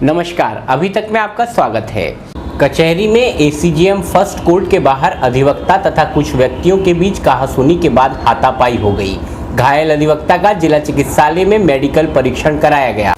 नमस्कार, अभी तक में आपका स्वागत है। कचहरी में एसीजीएम फर्स्ट कोर्ट के बाहर अधिवक्ता तथा कुछ व्यक्तियों के बीच कहासुनी के बाद हाथापाई हो गई। घायल अधिवक्ता का जिला चिकित्सालय में मेडिकल परीक्षण कराया गया।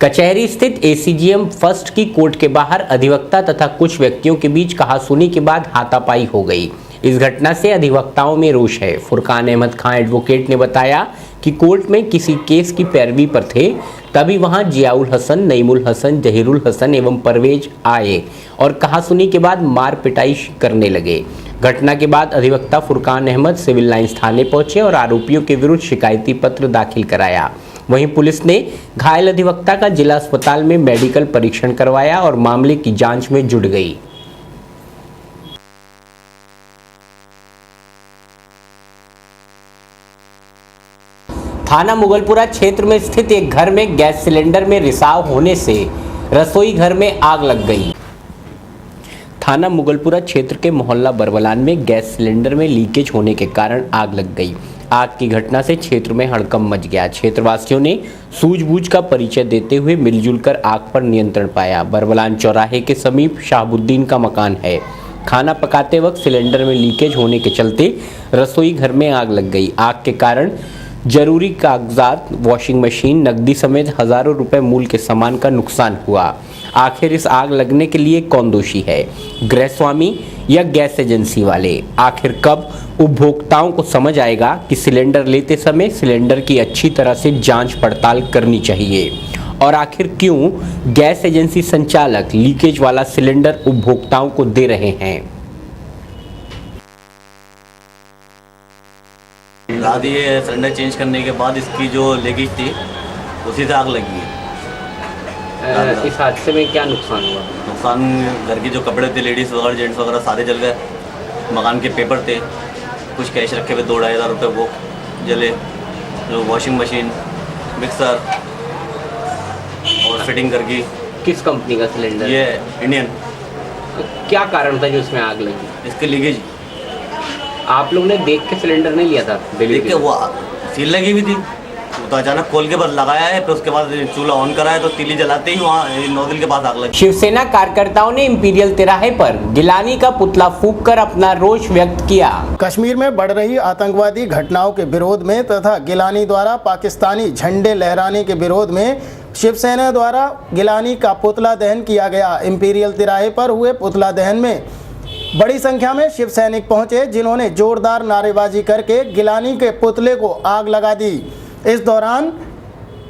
कचहरी स्थित एसीजीएम फर्स्ट की कोर्ट के बाहर अधिवक्ता तथा कुछ व्यक्तियों के बीच कहासुनी के बाद हाथापाई हो गई। इस घटना से अधिवक्ताओं में रोष है। फुरकान अहमद खान एडवोकेट ने बताया कि कोर्ट में किसी केस की पैरवी पर थे, तभी वहां जियाउल हसन, नईमुल हसन, जहीरुल हसन एवं परवेज आए और कहासुनी के बाद मार पिटाई करने लगे। घटना के बाद अधिवक्ता फुरकान अहमद सिविल लाइंस थाने पहुंचे और आरोपियों के विरुद्ध शिकायती पत्र दाखिल कराया। वहीं पुलिस ने घायल अधिवक्ता का जिला अस्पताल में मेडिकल परीक्षण करवाया और मामले की जांच में जुट गई। थाना मुगलपुरा क्षेत्र में स्थित एक घर में गैस सिलेंडर में रिसाव होने से रसोई घर में आग लग गई। थाना मुगलपुरा क्षेत्र के मोहल्ला बरवलान में गैस सिलेंडर में लीकेज होने के कारण आग लग गई। आग की घटना से क्षेत्र में हड़कंप मच गया। क्षेत्रवासियों ने सूझबूझ का परिचय देते हुए मिलजुल कर आग पर नियंत्रण पाया। बरवलान चौराहे के समीप शाहबुद्दीन का मकान है। खाना पकाते वक्त सिलेंडर में लीकेज होने के चलते रसोई घर में आग लग गई। आग के कारण जरूरी कागजात, वॉशिंग मशीन, नकदी समेत हजारों रुपए मूल्य के सामान का नुकसान हुआ। आखिर इस आग लगने के लिए कौन दोषी है, गृह स्वामी या गैस एजेंसी वाले? आखिर कब उपभोक्ताओं को समझ आएगा कि सिलेंडर लेते समय सिलेंडर की अच्छी तरह से जांच पड़ताल करनी चाहिए? और आखिर क्यों गैस एजेंसी संचालक लीकेज वाला सिलेंडर उपभोक्ताओं को दे रहे हैं? दादी ये सिलेंडर चेंज करने के बाद इसकी जो लीकेज थी उसी से आग लगी है। इस हादसे में क्या नुकसान हुआ? नुकसान घर की जो कपड़े थे, लेडीज़ वगैरह, जेंट्स वगैरह सारे जल गए। मकान के पेपर थे, कुछ कैश रखे हुए 2-2.5 हज़ार रुपये वो जले। जो वॉशिंग मशीन, मिक्सर और फिटिंग घर की। किस कंपनी का सिलेंडर? ये इंडियन। क्या कारण था जो इसमें आग लगी? इसकी लीकेज। आप लोग ने देख के सिलेंडर नहीं लिया था? देख के वो सील लगी हुई थी तो अचानक खोल के बाद लगाया है, फिर उसके बाद चूल्हा ऑन करा है तो तीली जलाते ही वहाँ नोजल के पास आग लगी। शिवसेना कार्यकर्ताओं ने इंपीरियल तिराहे पर गिलानी का पुतला फूंक कर अपना रोष व्यक्त किया। कश्मीर में बढ़ रही आतंकवादी घटनाओं के विरोध में तथा गिलानी द्वारा पाकिस्तानी झंडे लहराने के विरोध में शिवसेना द्वारा गिलानी का पुतला दहन किया गया। इंपीरियल तिराहे पर हुए पुतला दहन में बड़ी संख्या में शिव सैनिक पहुंचे, जिन्होंने जोरदार नारेबाजी करके गिलानी के पुतले को आग लगा दी। इस दौरान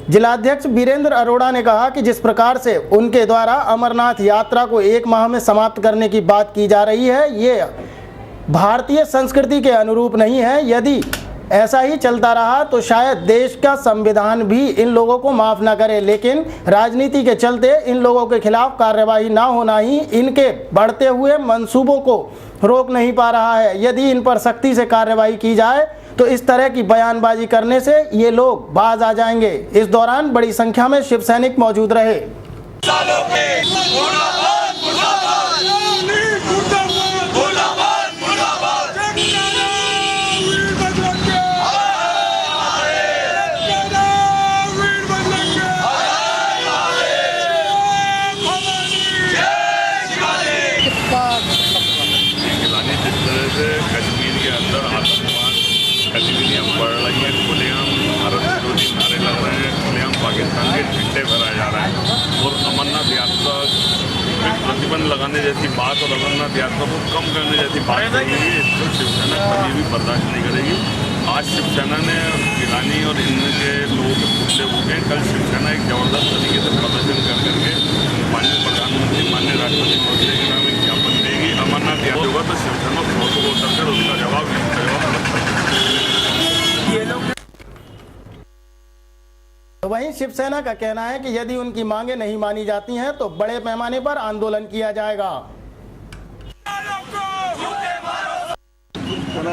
जिलाध्यक्ष वीरेंद्र अरोड़ा ने कहा कि जिस प्रकार से उनके द्वारा अमरनाथ यात्रा को 1 माह में समाप्त करने की बात की जा रही है, ये भारतीय संस्कृति के अनुरूप नहीं है। यदि ऐसा ही चलता रहा तो शायद देश का संविधान भी इन लोगों को माफ़ ना करे, लेकिन राजनीति के चलते इन लोगों के खिलाफ कार्यवाही ना होना ही इनके बढ़ते हुए मंसूबों को रोक नहीं पा रहा है। यदि इन पर सख्ती से कार्यवाही की जाए तो इस तरह की बयानबाजी करने से ये लोग बाज आ जाएंगे। इस दौरान बड़ी संख्या में शिव सैनिक मौजूद रहे। कश्मीर के अंदर आतंकवाद गतिविधियाँ बढ़ रही हैं, खुलेआम भारत विरोधी नारे लग रहे हैं, खुलेआम पाकिस्तान के झंडे फहराए जा रहे हैं और अमरनाथ यात्रा में प्रतिबंध लगाने जैसी बात और अमरनाथ यात्रा को कम करने जैसी बात करेगी, इसको शिवसेना कभी भी बर्दाश्त नहीं करेगी। आज शिवसेना ने गिलानी और इनके लोगों के पुतले फूके। कल शिवसेना एक जबरदस्त तरीके से प्रदर्शन कर करके माननीय प्रधानमंत्री, माननीय राष्ट्रपति महोदय के नाम एक ज्ञापन देगी। अमरनाथ यात्रा होगा तो शिवसेना बहुत को उतरकर उसका जवाब तो वहीं शिवसेना का कहना है कि यदि उनकी मांगें नहीं मानी जाती हैं तो बड़े पैमाने पर आंदोलन किया जाएगा।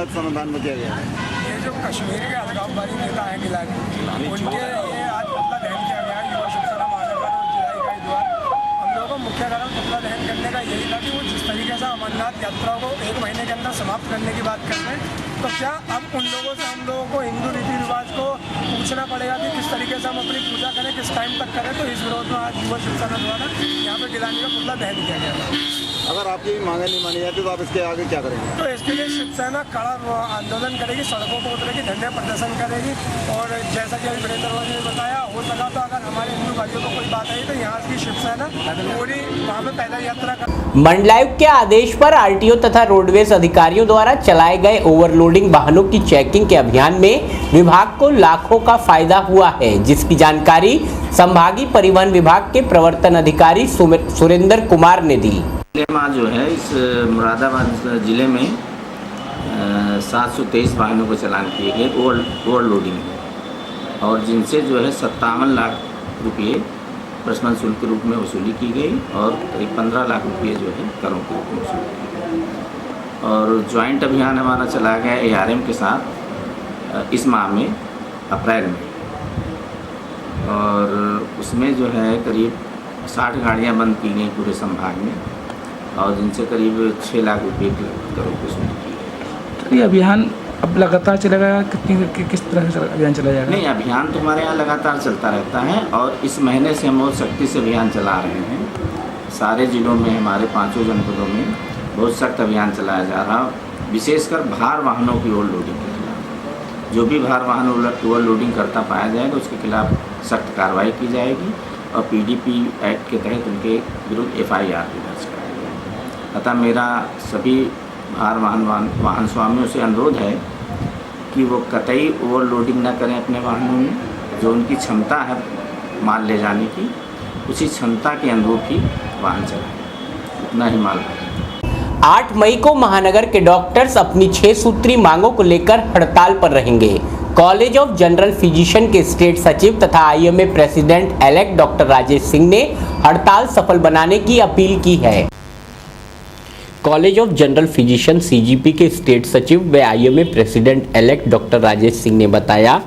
समाधान में किया गया ये जो कश्मीर के अलगाववादी नेता हैं गिलानी, उनके ये आज पुतला दहन किया गया युवा शिवसेना महानगर और जिला इकाई द्वारा। हम लोगों को मुख्य कारण पुतला दहन करने का यही था कि वो जिस तरीके से अमरनाथ यात्रा को 1 महीने के अंदर समाप्त करने की बात कर रहे हैं, तो क्या अब उन लोगों से हम लोगों को हिंदू रीति रिवाज को पूछना पड़ेगा कि किस तरीके से हम अपनी पूजा करें, किस टाइम तक करें। तो इस विरोध में आज युवा शिवसेना द्वारा यहाँ पे गिलानी का पुतला दहन किया गया था। अगर आपकी मांगे नहीं मानी जाती तो आप इसके आगे क्या करेंगे? तो इसके लिए शिवसेना कड़ा आंदोलन करेगी, सड़कों पर उतरेगी, झंडे प्रदर्शन करेगी। और जैसा कि अभी वीरेंद्र वर्मा ने बताया, हो सका तो अगर हमारे हिंदू भाइयों को कोई बात आई तो यहाँ की शिवसेना पूरी वहाँ में पैदल यात्रा कर। मंडलायुक्त के आदेश पर आरटीओ तथा रोडवेज अधिकारियों द्वारा चलाए गए ओवरलोडिंग वाहनों की चेकिंग के अभियान में विभाग को लाखों का फायदा हुआ है, जिसकी जानकारी संभागीय परिवहन विभाग के प्रवर्तन अधिकारी सुरेंद्र कुमार ने दी। माह जो है इस मुरादाबाद ज़िले में 723 वाहनों को चालान किए गए ओवरलोडिंग, और जिनसे जो है 57 लाख रुपये प्रशमन शुल्क के रूप में वसूली की गई और करीब 15 लाख रुपये जो है करों के रूप में वसूली की गई। और जॉइंट अभियान हमारा चलाया गया ARM के साथ इस माह में अप्रैल में, और उसमें जो है करीब 60 गाड़ियाँ बंद की गई पूरे संभाग में, और जिनसे करीब 6 लाख रुपये करोड़ की वसूली की गई। ये अभियान अब लगातार चलेगा, किस तरह से अभियान चला जाएगा? नहीं, अभियान तो हमारे यहाँ लगातार चलता रहता है, और इस महीने से हम और सख्ती से अभियान चला रहे हैं। सारे ज़िलों में, हमारे 5 जनपदों में बहुत सख्त अभियान चलाया जा रहा है, विशेषकर भार वाहनों की ओवरलोडिंग के खिलाफ। जो भी भार वाहन ओवरलोडिंग करता पाया जाएगा उसके खिलाफ सख्त कार्रवाई की जाएगी, और PDP एक्ट के तहत उनके विरुद्ध FIR भी दर्ज कराया जाएगा। अतः मेरा सभी भार वाहन स्वामियों से अनुरोध है कि वो कतई ओवरलोडिंग न करें अपने वाहनों में। जो उनकी क्षमता है माल ले जाने की, उसी क्षमता के अनुरूप ही वाहन चलाएं, उतना ही माल भरें। 8 मई को महानगर के डॉक्टर्स अपनी 6 सूत्री मांगों को लेकर हड़ताल पर रहेंगे। कॉलेज ऑफ जनरल फिजिशियन के स्टेट सचिव तथा IMA president elect doctor Rajesh Singh ने हड़ताल सफल बनाने की अपील की है। College of general physician CGP के स्टेट सचिव व IMA president elect doctor Rajesh Singh ने बताया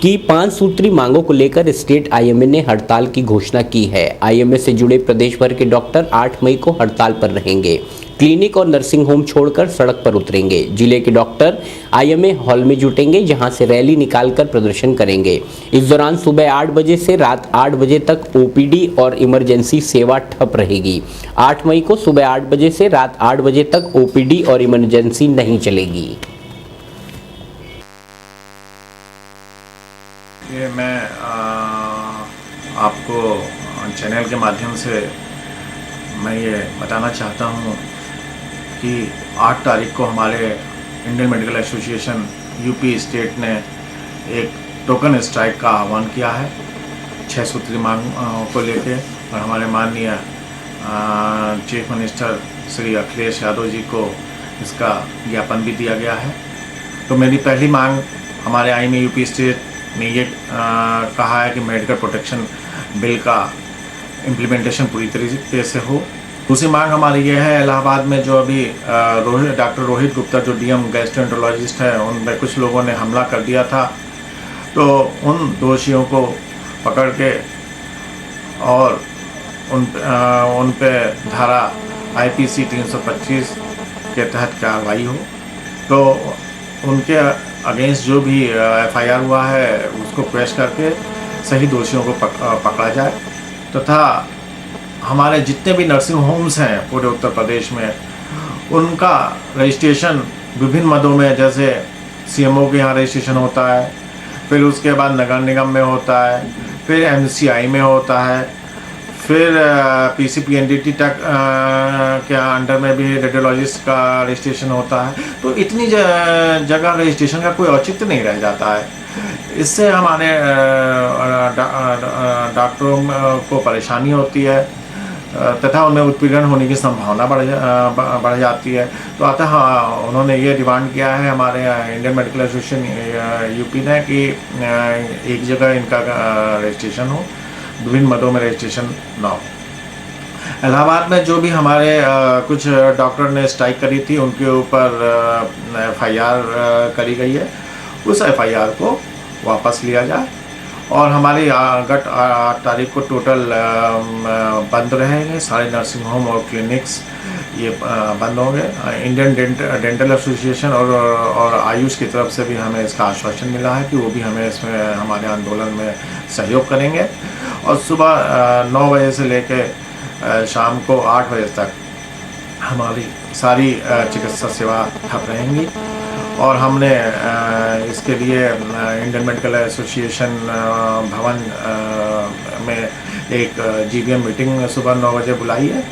कि 5 सूत्री मांगों को लेकर स्टेट IMA ने हड़ताल की घोषणा की है। IMA से जुड़े प्रदेश भर के डॉक्टर 8 मई को हड़ताल पर रहेंगे। क्लिनिक और नर्सिंग होम छोड़कर सड़क पर उतरेंगे। जिले के डॉक्टर IMA हॉल में जुटेंगे, जहां से रैली निकालकर प्रदर्शन करेंगे। इस दौरान सुबह 8 बजे से रात 8 बजे तक OPD और इमरजेंसी सेवा ठप रहेगी। 8 मई को सुबह 8 बजे से रात 8 बजे तक OPD और इमरजेंसी नहीं चलेगी। ये मैं आपको चैनल के माध्यम से मैं ये बताना चाहता हूँ कि 8 तारीख को हमारे Indian medical association UP state ने एक टोकन स्ट्राइक का आह्वान किया है 6 सूत्री मांग को लेके, और हमारे माननीय चीफ मिनिस्टर श्री अखिलेश यादव जी को इसका ज्ञापन भी दिया गया है। तो मेरी पहली मांग हमारे IMA UP स्टेट ने ये कहा है कि मेडिकल प्रोटेक्शन बिल का इम्प्लीमेंटेशन पूरी तरीके से हो। दूसरी मांग हमारी ये है, इलाहाबाद में जो अभी डॉक्टर रोहित गुप्ता जो DM गैस्ट्रोएंटरोलॉजिस्ट है, उन पर कुछ लोगों ने हमला कर दिया था, तो उन दोषियों को पकड़ के और उन पे धारा IPC 325 के तहत कार्रवाई हो। तो उनके अगेंस्ट जो भी FIR हुआ है उसको क्वेश करके सही दोषियों को पकड़ा जाए, तथा हमारे जितने भी नर्सिंग होम्स हैं पूरे उत्तर प्रदेश में, उनका रजिस्ट्रेशन विभिन्न मदों में, जैसे CMO के यहाँ रजिस्ट्रेशन होता है, फिर उसके बाद नगर निगम में होता है, फिर MCI में होता है, फिर PCPNDT तक के अंडर में भी रेडियोलॉजिस्ट का रजिस्ट्रेशन होता है। तो इतनी जगह रजिस्ट्रेशन का कोई औचित्य नहीं रह जाता है। इससे हमारे डॉक्टरों को परेशानी होती है। तथा उनमें उत्पीड़न होने की संभावना बढ़ जाती है। तो अतः उन्होंने ये डिमांड किया है हमारे इंडियन मेडिकल एसोसिएशन यूपी ने कि एक जगह इनका रजिस्ट्रेशन हो, विभिन्न मदों में रजिस्ट्रेशन ना हो। इलाहाबाद में जो भी हमारे कुछ डॉक्टर ने स्ट्राइक करी थी उनके ऊपर FIR करी गई है, उस FIR को वापस लिया जाए और हमारी गत 8 तारीख को टोटल बंद रहेंगे सारे नर्सिंग होम और क्लिनिक्स, ये बंद होंगे। इंडियन डेंटल एसोसिएशन और आयुष की तरफ से भी हमें इसका आश्वासन मिला है कि वो भी हमें इसमें हमारे आंदोलन में सहयोग करेंगे और सुबह 9 बजे से लेकर शाम को 8 बजे तक हमारी सारी चिकित्सा सेवा ठप रहेंगी। और हमने इसके लिए इंडियन मेडिकल एसोसिएशन भवन में एक GBM मीटिंग सुबह 9 बजे बुलाई है,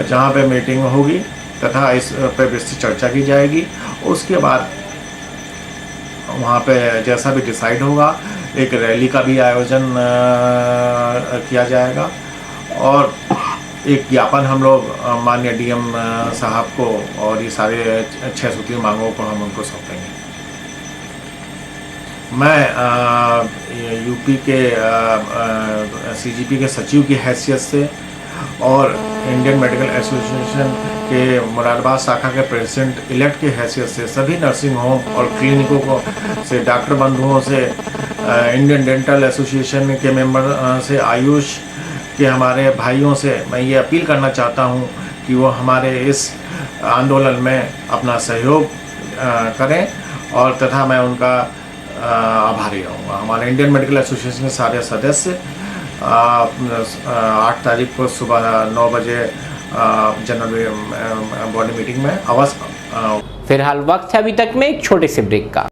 जहां पे मीटिंग होगी तथा इस पर विस्तृत चर्चा की जाएगी। उसके बाद वहां पे जैसा भी डिसाइड होगा एक रैली का भी आयोजन किया जाएगा और एक ज्ञापन हम लोग माननीय DM साहब को और ये सारे 6 सूत्री मांगों को हम उनको सौंपेंगे। मैं यूपी के CGP के सचिव की हैसियत से और इंडियन मेडिकल एसोसिएशन के मुरादाबाद शाखा के प्रेसिडेंट इलेक्ट की हैसियत से सभी नर्सिंग होम और क्लिनिकों को से डॉक्टर बंधुओं से, इंडियन डेंटल एसोसिएशन के मेंबर से, आयुष कि हमारे भाइयों से मैं ये अपील करना चाहता हूँ कि वो हमारे इस आंदोलन में अपना सहयोग करें और तथा मैं उनका आभारी रहूँगा। हमारे इंडियन मेडिकल एसोसिएशन के सारे सदस्य 8 तारीख को सुबह 9 बजे जनरल बॉडी मीटिंग में अवश्य। फिलहाल वक्त है अभी तक में एक छोटे से ब्रेक का।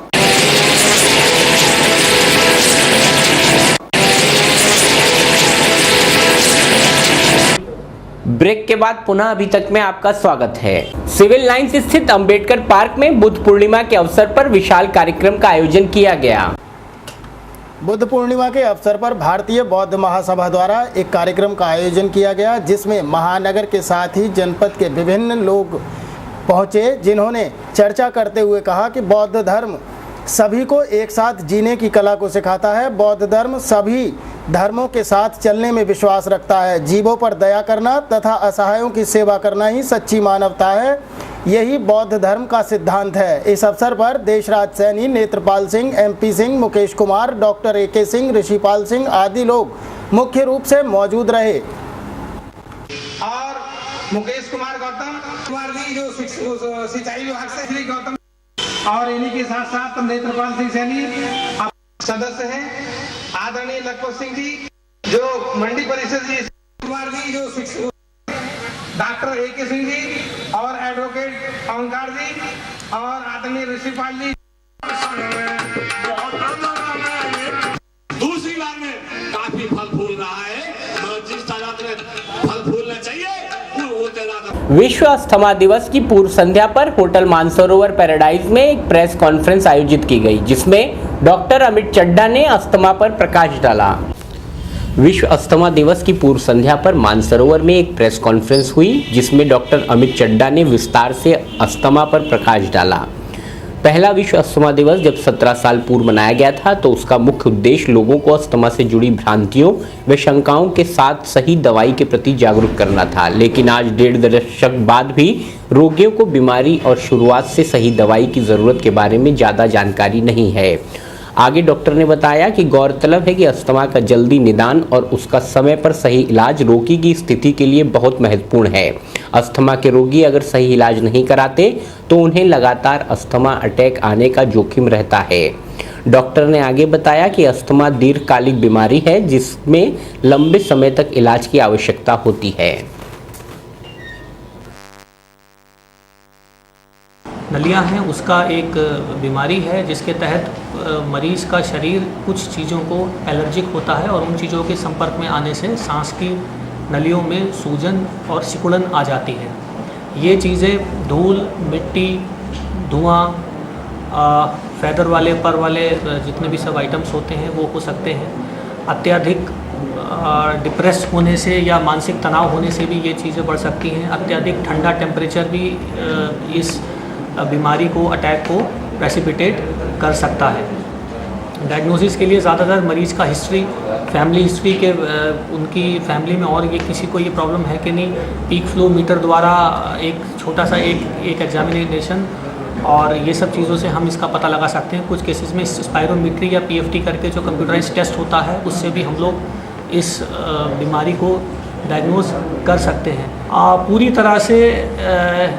ब्रेक के बाद पुनः अभी तक में आपका स्वागत है। सिविल लाइंस स्थित अंबेडकर पार्क में बुद्ध पूर्णिमा के अवसर पर विशाल कार्यक्रम का आयोजन किया गया। बुद्ध पूर्णिमा के अवसर पर भारतीय बौद्ध महासभा द्वारा एक कार्यक्रम का आयोजन किया गया, जिसमें महानगर के साथ ही जनपद के विभिन्न लोग पहुंचे, जिन्होंने चर्चा करते हुए कहा कि बौद्ध धर्म सभी को एक साथ जीने की कला को सिखाता है। बौद्ध धर्म सभी धर्मों के साथ चलने में विश्वास रखता है। जीवों पर दया करना तथा असहायों की सेवा करना ही सच्ची मानवता है, यही बौद्ध धर्म का सिद्धांत है। इस अवसर पर Deshraj Saini, Netrapal Singh, MP Singh, Mukesh Kumar, doctor AK Singh, Rishipal Singh आदि लोग मुख्य रूप से मौजूद रहे। और मुकेश कुमार गौतम जी जो सिंचाई विभाग से श्री गौतम और इन्हीं के साथ साथ नेत्रपाल सिंह सैनी सदस्य हैं, आदरणीय लखपत सिंह जी जो मंडी परिषद जी, कुमार जी जो डॉक्टर AK सिंह जी और एडवोकेट ओंकार जी और आदरणीय ऋषिपाल जी। दूसरी बार में काफी फल फूल रहा है, जिस तादाद में फल फूलना चाहिए वो विश्व अस्थमा दिवस की पूर्व संध्या पर होटल मानसरोवर पैराडाइज में एक प्रेस कॉन्फ्रेंस आयोजित की गई, जिसमें डॉक्टर अमित चड्ढा ने अस्थमा पर प्रकाश डाला। विश्व अस्थमा दिवस की पूर्व संध्या पर मानसरोवर में एक प्रेस कॉन्फ्रेंस हुई, जिसमें डॉक्टर अमित चड्ढा ने विस्तार से अस्थमा पर प्रकाश डाला। पहला विश्व अस्थमा दिवस जब 17 साल पूर्व मनाया गया था, तो उसका मुख्य उद्देश्य लोगों को अस्थमा से जुड़ी भ्रांतियों व शंकाओं के साथ सही दवाई के प्रति जागरूक करना था। लेकिन आज 1.5 दशक बाद भी रोगियों को बीमारी और शुरुआत से सही दवाई की ज़रूरत के बारे में ज़्यादा जानकारी नहीं है। आगे डॉक्टर ने बताया कि गौरतलब है कि अस्थमा का जल्दी निदान और उसका समय पर सही इलाज रोगी की स्थिति के लिए बहुत महत्वपूर्ण है। अस्थमा के रोगी अगर सही इलाज नहीं कराते तो उन्हें लगातार अस्थमा अटैक आने का जोखिम रहता है। डॉक्टर ने आगे बताया कि अस्थमा दीर्घकालिक बीमारी है, जिसमें लंबे समय तक इलाज की आवश्यकता होती है। नलियाँ हैं उसका एक बीमारी है, जिसके तहत मरीज़ का शरीर कुछ चीज़ों को एलर्जिक होता है और उन चीज़ों के संपर्क में आने से सांस की नलियों में सूजन और सिकुड़न आ जाती है। ये चीज़ें धूल, मिट्टी, धुआं, फैदर वाले, पर वाले जितने भी सब आइटम्स होते हैं वो हो सकते हैं। अत्यधिक डिप्रेस होने से या मानसिक तनाव होने से भी ये चीज़ें बढ़ सकती हैं। अत्यधिक ठंडा टेम्परेचर भी इस बीमारी को, अटैक को प्रेसिपिटेट कर सकता है। डायग्नोसिस के लिए ज़्यादातर मरीज़ का हिस्ट्री, फैमिली हिस्ट्री के उनकी फैमिली में और ये किसी को ये प्रॉब्लम है कि नहीं, पीक फ्लो मीटर द्वारा एक छोटा सा एक एग्जामिनेशन और ये सब चीज़ों से हम इसका पता लगा सकते हैं। कुछ केसेस में स्पायरोमीट्री या पीएफटी करके जो कंप्यूटराइज टेस्ट होता है उससे भी हम लोग इस बीमारी को डायग्नोज कर सकते हैं। पूरी तरह से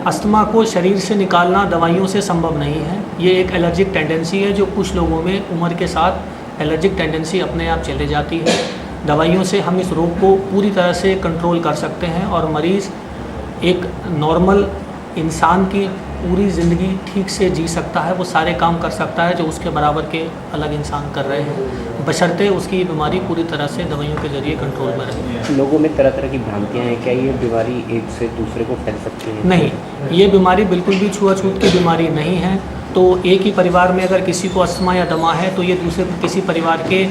अस्थमा को शरीर से निकालना दवाइयों से संभव नहीं है। ये एक एलर्जिक टेंडेंसी है जो कुछ लोगों में उम्र के साथ एलर्जिक टेंडेंसी अपने आप चले जाती है। दवाइयों से हम इस रोग को पूरी तरह से कंट्रोल कर सकते हैं और मरीज़ एक नॉर्मल इंसान की पूरी ज़िंदगी ठीक से जी सकता है, वो सारे काम कर सकता है जो उसके बराबर के अलग इंसान कर रहे हैं, बशर्ते उसकी ये बीमारी पूरी तरह से दवाइयों के ज़रिए कंट्रोल में रहे। लोगों में तरह तरह की भ्रांतियाँ हैं, क्या ये बीमारी एक से दूसरे को फैल सकती है? नहीं, ये बीमारी बिल्कुल भी छुआछूत की बीमारी नहीं है। तो एक ही परिवार में अगर किसी को अस्थमा या दमा है तो ये दूसरे किसी परिवार के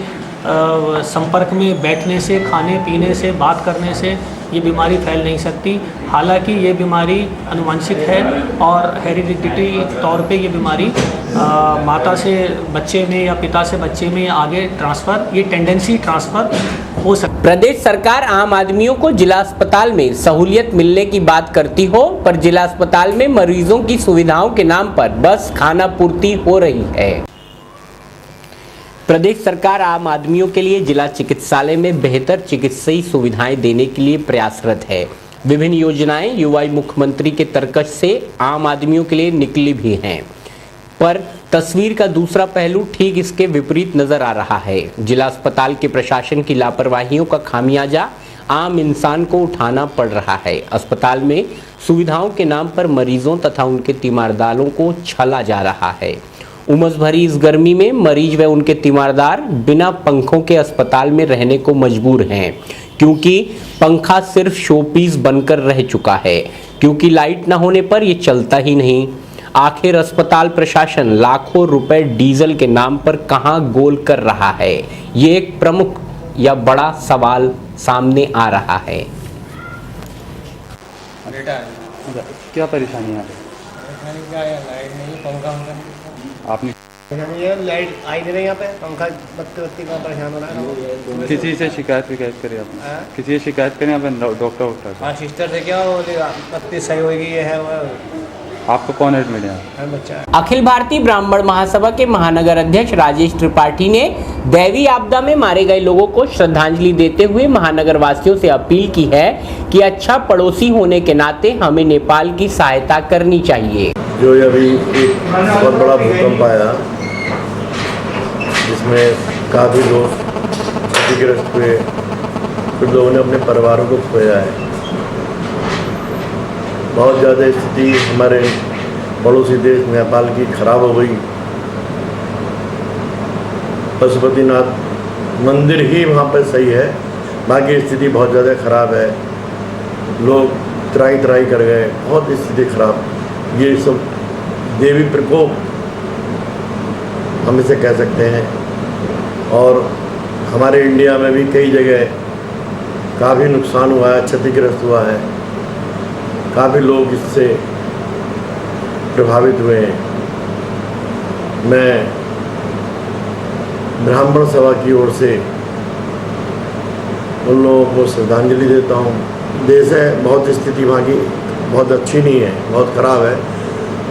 संपर्क में बैठने से, खाने पीने से, बात करने से ये बीमारी फैल नहीं सकती। हालांकि ये बीमारी आनुवंशिक है और हेरिडिटी तौर पे ये बीमारी माता से बच्चे में या पिता से बच्चे में या आगे ट्रांसफ़र, ये टेंडेंसी ट्रांसफ़र हो सकती है। प्रदेश सरकार आम आदमियों को जिला अस्पताल में सहूलियत मिलने की बात करती हो, पर जिला अस्पताल में मरीजों की सुविधाओं के नाम पर बस खाना पूर्ति हो रही है। प्रदेश सरकार आम आदमियों के लिए जिला चिकित्सालय में बेहतर चिकित्सीय सुविधाएं देने के लिए प्रयासरत है। विभिन्न योजनाएं युवा मुख्यमंत्री के तरकश से आम आदमियों के लिए निकली भी हैं, पर तस्वीर का दूसरा पहलू ठीक इसके विपरीत नजर आ रहा है। जिला अस्पताल के प्रशासन की लापरवाहियों का खामियाजा आम इंसान को उठाना पड़ रहा है। अस्पताल में सुविधाओं के नाम पर मरीजों तथा उनके तीमारदारों को छला जा रहा है। उमस भरी इस गर्मी में मरीज व उनके तीमारदार बिना पंखों के अस्पताल में रहने को मजबूर हैं, क्योंकि पंखा सिर्फ शोपीस बनकर रह चुका है, क्योंकि लाइट न होने पर ये चलता ही नहीं। आखिर अस्पताल प्रशासन लाखों रुपए डीजल के नाम पर कहां गोल कर रहा है, ये एक प्रमुख या बड़ा सवाल सामने आ रहा है। क्या परेशानी है? लाइट नहीं, पंखा आपने लाइट आई नहीं रही यहाँ पे, पंखा बत्ती का परेशान हो रहा है। किसी से शिकायत करें आपने? किसी से शिकायत करें आप डॉक्टर वॉक्टर? हाँ, सिस्टर से क्या बोलेगा, बत्ती सही होगी, ये है वो। आपको कौन एडमिट है? बच्चा। अखिल भारतीय ब्राह्मण महासभा के महानगर अध्यक्ष राजेश त्रिपाठी ने दैवीय आपदा में मारे गए लोगों को श्रद्धांजलि देते हुए महानगर वासियों से अपील की है कि अच्छा पड़ोसी होने के नाते हमें नेपाल की सहायता करनी चाहिए। जो अभी एक बहुत बड़ा भूकंप आया जिसमें काफ़ी लोग क्षतिग्रस्त हुए, कुछ लोगों ने अपने परिवारों को खोया है। बहुत ज़्यादा स्थिति हमारे पड़ोसी देश नेपाल की खराब हो गई। पशुपतिनाथ मंदिर ही वहाँ पर सही है, बाकी स्थिति बहुत ज़्यादा ख़राब है। लोग त्राही कर गए, बहुत स्थिति खराब। ये सब देवी प्रकोप हम इसे कह सकते हैं। और हमारे इंडिया में भी कई जगह काफ़ी नुकसान हुआ है, क्षतिग्रस्त हुआ है, काफ़ी लोग इससे प्रभावित हुए हैं। मैं ब्राह्मण सभा की ओर से उन लोगों को श्रद्धांजलि देता हूँ। देश है, बहुत स्थिति वहाँ की बहुत अच्छी नहीं है, बहुत ख़राब है,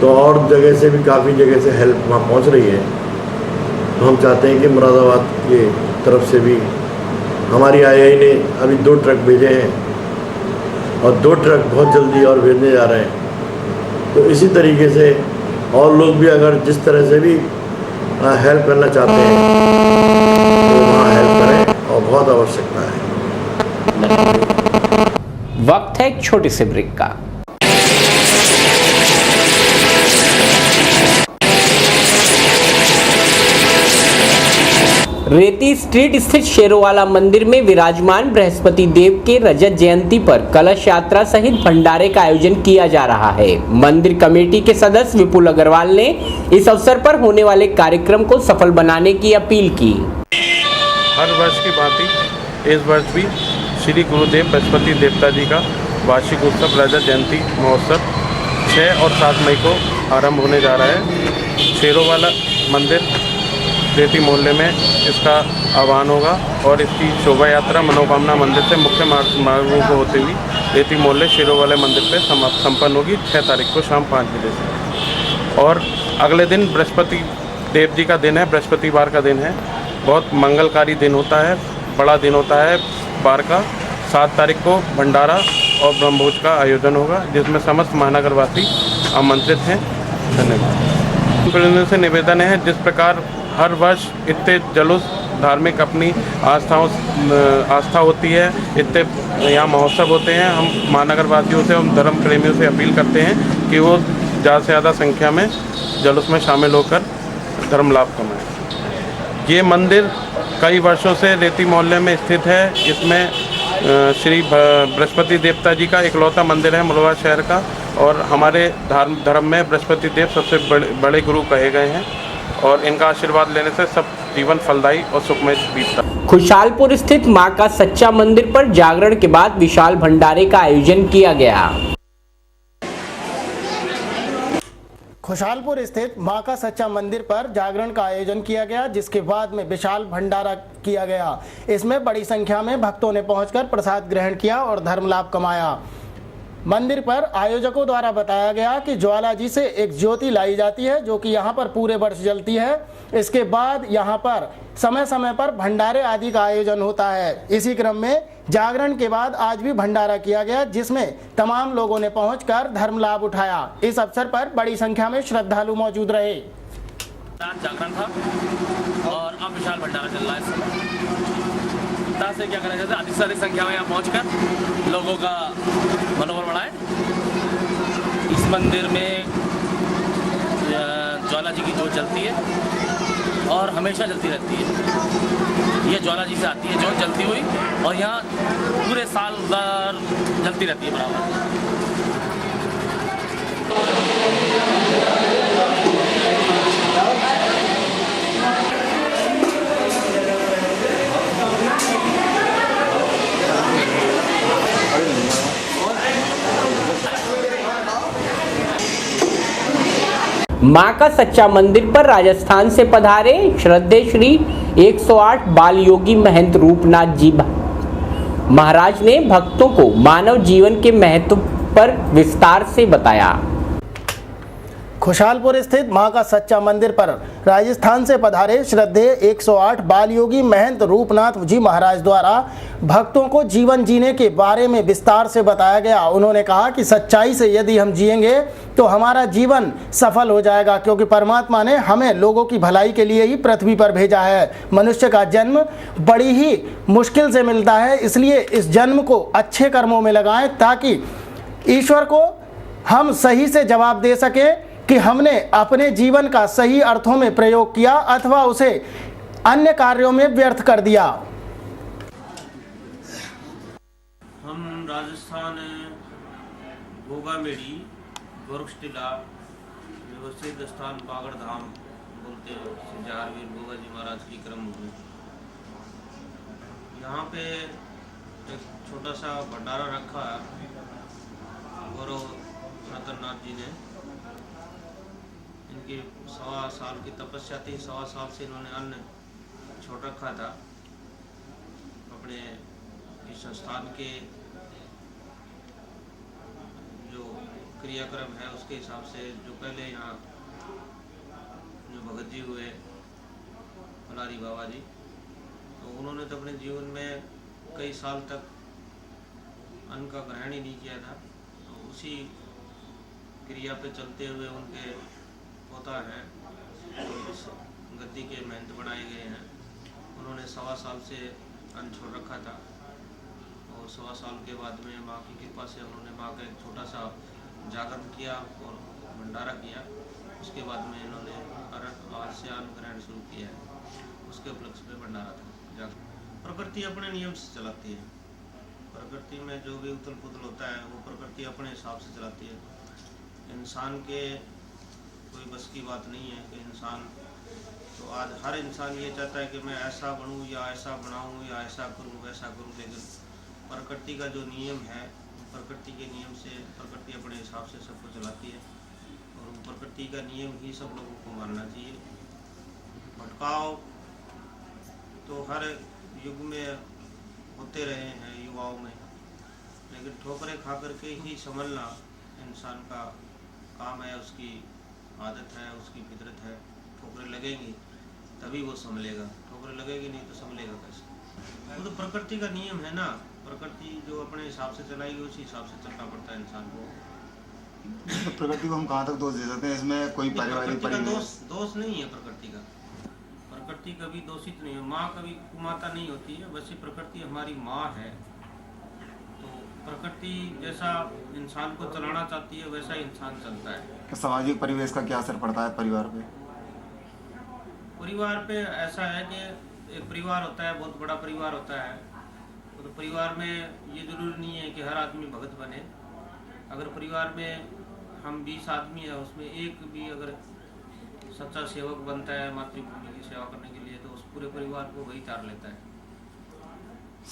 तो और जगह से भी काफ़ी जगह से हेल्प वहाँ पहुँच रही है। तो हम चाहते हैं कि मुरादाबाद के तरफ से भी हमारी आई ने अभी 2 ट्रक भेजे हैं और 2 ट्रक बहुत जल्दी और भेजने जा रहे हैं। तो इसी तरीके से और लोग भी अगर जिस तरह से भी हेल्प करना चाहते हैं तो वहाँ हेल्प करें, और बहुत आवश्यकता है। वक्त है एक छोटे से ब्रेक का। रेती स्ट्रीट स्थित शेरोवाला मंदिर में विराजमान बृहस्पति देव के रजत जयंती पर कलश यात्रा सहित भंडारे का आयोजन किया जा रहा है। मंदिर कमेटी के सदस्य विपुल अग्रवाल ने इस अवसर पर होने वाले कार्यक्रम को सफल बनाने की अपील की। हर वर्ष की भांति इस वर्ष भी श्री गुरुदेव बृहस्पति देवता जी का वार्षिक उत्सव रजत जयंती महोत्सव 6 और 7 मई को आरंभ होने जा रहा है। शेरों वाला मंदिर रेती मोहल्ले में इसका आह्वान होगा और इसकी शोभा यात्रा मनोकामना मंदिर से मुख्य मार्गों को होते हुए रेती मोहल्ले शेरों वाले मंदिर पे संपन्न होगी 6 तारीख को शाम 5 बजे से। और अगले दिन बृहस्पति देव जी का दिन है, बृहस्पतिवार का दिन है। बहुत मंगलकारी दिन होता है, बड़ा दिन होता है बार का। 7 तारीख को भंडारा और ब्रह्मभोज का आयोजन होगा जिसमें समस्त महानगरवासी आमंत्रित हैं। धन्यवाद। से निवेदन है, जिस प्रकार हर वर्ष इतने जुलूस धार्मिक अपनी आस्था होती है, इतने यहाँ महोत्सव होते हैं, हम महानगरवासियों से, हम धर्म प्रेमियों से अपील करते हैं कि वो ज़्यादा से ज़्यादा संख्या में जुलूस में शामिल होकर धर्म लाभ कमाएं। ये मंदिर कई वर्षों से रेती मोहल्ले में स्थित है। इसमें श्री बृहस्पति देवता जी का इकलौता मंदिर है मुलवा शहर का, और हमारे धर्म में बृहस्पति देव सबसे बड़े गुरु कहे गए हैं और इनका आशीर्वाद लेने से सब जीवन फलदायी और सुखमय बीतता है। खुशहालपुर स्थित मां का सच्चा मंदिर पर जागरण के बाद विशाल भंडारे का आयोजन किया गया। खुशहालपुर स्थित मां का सच्चा मंदिर पर जागरण का आयोजन किया गया, जिसके बाद में विशाल भंडारा किया गया। इसमें बड़ी संख्या में भक्तों ने पहुंचकर प्रसाद ग्रहण किया और धर्म लाभ कमाया। मंदिर पर आयोजकों द्वारा बताया गया कि ज्वाला जी से एक ज्योति लाई जाती है जो कि यहाँ पर पूरे वर्ष जलती है। इसके बाद यहाँ पर समय समय पर भंडारे आदि का आयोजन होता है। इसी क्रम में जागरण के बाद आज भी भंडारा किया गया, जिसमें तमाम लोगों ने पहुंचकर धर्म लाभ उठाया। इस अवसर पर बड़ी संख्या में श्रद्धालु मौजूद रहे। जागरण था और अब विशाल भंडारा चल रहा है। से क्या करना चाहते हैं, अधिक से अधिक संख्या में यहाँ पहुँचकर लोगों का मनोबल बढ़ाएं। इस मंदिर में ज्वाला जी की जोत जलती है और हमेशा जलती रहती है। ये ज्वाला जी से आती है जोत जलती हुई, और यहाँ पूरे साल भर जलती रहती है बराबर। मां का सच्चा मंदिर पर राजस्थान से पधारे श्रद्धेय श्री 108 बाल योगी महंत रूपनाथ जी महाराज ने भक्तों को मानव जीवन के महत्व पर विस्तार से बताया। खुशहालपुर स्थित मां का सच्चा मंदिर पर राजस्थान से पधारे श्रद्धेय 108 बाल योगी महंत रूपनाथ जी महाराज द्वारा भक्तों को जीवन जीने के बारे में विस्तार से बताया गया। उन्होंने कहा कि सच्चाई से यदि हम जिएंगे तो हमारा जीवन सफल हो जाएगा, क्योंकि परमात्मा ने हमें लोगों की भलाई के लिए ही पृथ्वी पर भेजा है। मनुष्य का जन्म बड़ी ही मुश्किल से मिलता है, इसलिए इस जन्म को अच्छे कर्मों में लगाएं ताकि ईश्वर को हम सही से जवाब दे सकें कि हमने अपने जीवन का सही अर्थों में प्रयोग किया अथवा उसे अन्य कार्यों में व्यर्थ कर दिया। हम राजस्थान गोगामेड़ी गोरखटिला व्यवस्थित स्थान बागड़ धाम बोलते हैं, जहारवीर गोगा जी महाराज की क्रम भूमि। यहाँ पे एक छोटा सा भंडारा रखा है गौरव रतननाथ जी ने। इनकी 1.25 साल की तपस्या थी, 1.25 साल से इन्होंने अन्न छोड़ रखा था। अपने इस संस्थान के जो क्रियाक्रम है उसके हिसाब से जो पहले यहाँ जो भगत जी हुए फलारी बाबा जी, तो उन्होंने तो अपने जीवन में कई साल तक अन्न का ग्रहण ही नहीं किया था। तो उसी क्रिया पे चलते हुए उनके पोता है तो इस गद्दी के महंत बनाए गए हैं। उन्होंने 1.25 साल से अन्न छोड़ रखा था और 1.25 साल के बाद में माँ की कृपा से उन्होंने माँ का एक छोटा सा जागरण किया और भंडारा किया। उसके बाद में इन्होंने आज से अन्न ग्रहण शुरू किया है। उसके उपलक्ष्य में भंडारा था। प्रकृति अपने नियम से चलाती है। प्रकृति में जो भी उथल पुथल होता है वो प्रकृति अपने हिसाब से चलाती है। इंसान के कोई बस की बात नहीं है कि इंसान तो आज हर इंसान ये चाहता है कि मैं ऐसा बनूं या ऐसा बनाऊं या ऐसा करूं वैसा करूं, लेकिन प्रकृति का जो नियम है, प्रकृति के नियम से प्रकृति अपने हिसाब से सबको चलाती है और प्रकृति का नियम ही सब लोगों को मानना चाहिए। भटकाव तो हर युग में होते रहे हैं युवाओं में, लेकिन ठोकरें खा करके ही संभलना इंसान का काम है, उसकी आदत है, उसकी फितरत है। ठोकरें लगेंगी तभी वो संभलेगा, ठोकरें लगेगी नहीं तो संभलेगा कैसे? वो तो प्रकृति का नियम है ना, प्रकृति जो अपने हिसाब से चलाएगी उसी हिसाब से चलना पड़ता है इंसान को। तो प्रकृति को हम कहाँ तक दोष दे सकते हैं? इसमें कोई पारिवारिक दोष नहीं है प्रकृति का। प्रकृति कभी दोषित नहीं है, माँ कभी कुमाता नहीं होती है, वैसे प्रकृति हमारी माँ है। तो प्रकृति जैसा इंसान को चलाना चाहती है वैसा इंसान चलता है। तो सामाजिक परिवेश का क्या असर पड़ता है परिवार पे? परिवार पे ऐसा है कि एक परिवार होता है, बहुत बड़ा परिवार होता है, तो परिवार में ये जरूरी नहीं है कि हर आदमी भगत बने। अगर परिवार में हम 20 आदमी है, उसमें एक भी अगर सच्चा सेवक बनता है मातृभूमि की सेवा करने के लिए, तो उस पूरे परिवार को वही तार लेता है।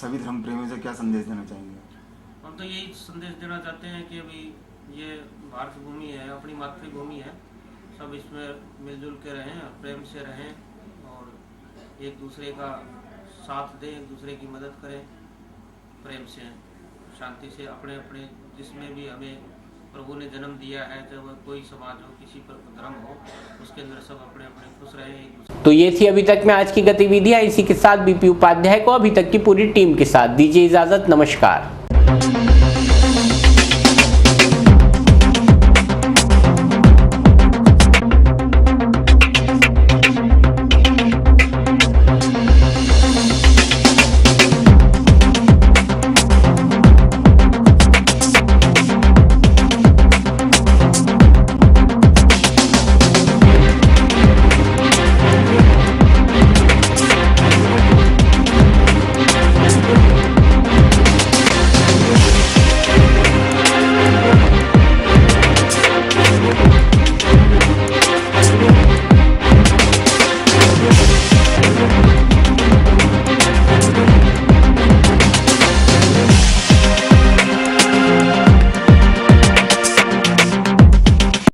सभी धर्म प्रेमियों से क्या संदेश देना चाहेंगे? हम तो यही संदेश देना चाहते हैं कि अभी ये भारत भूमि है, अपनी मातृभूमि है, सब इसमें मिलजुल के रहें, प्रेम से रहें और एक दूसरे का साथ दें, एक दूसरे की मदद करें, प्रेम से शांति से अपने अपने जिसमें भी हमें प्रभु ने जन्म दिया है, चाहे वह कोई समाज हो, किसी पर धर्म हो, उसके अंदर सब अपने अपने खुश रहें। तो ये थी अभी तक में आज की गतिविधियां। इसी के साथ बीपी उपाध्याय को अभी तक की पूरी टीम के साथ दीजिए इजाजत। नमस्कार।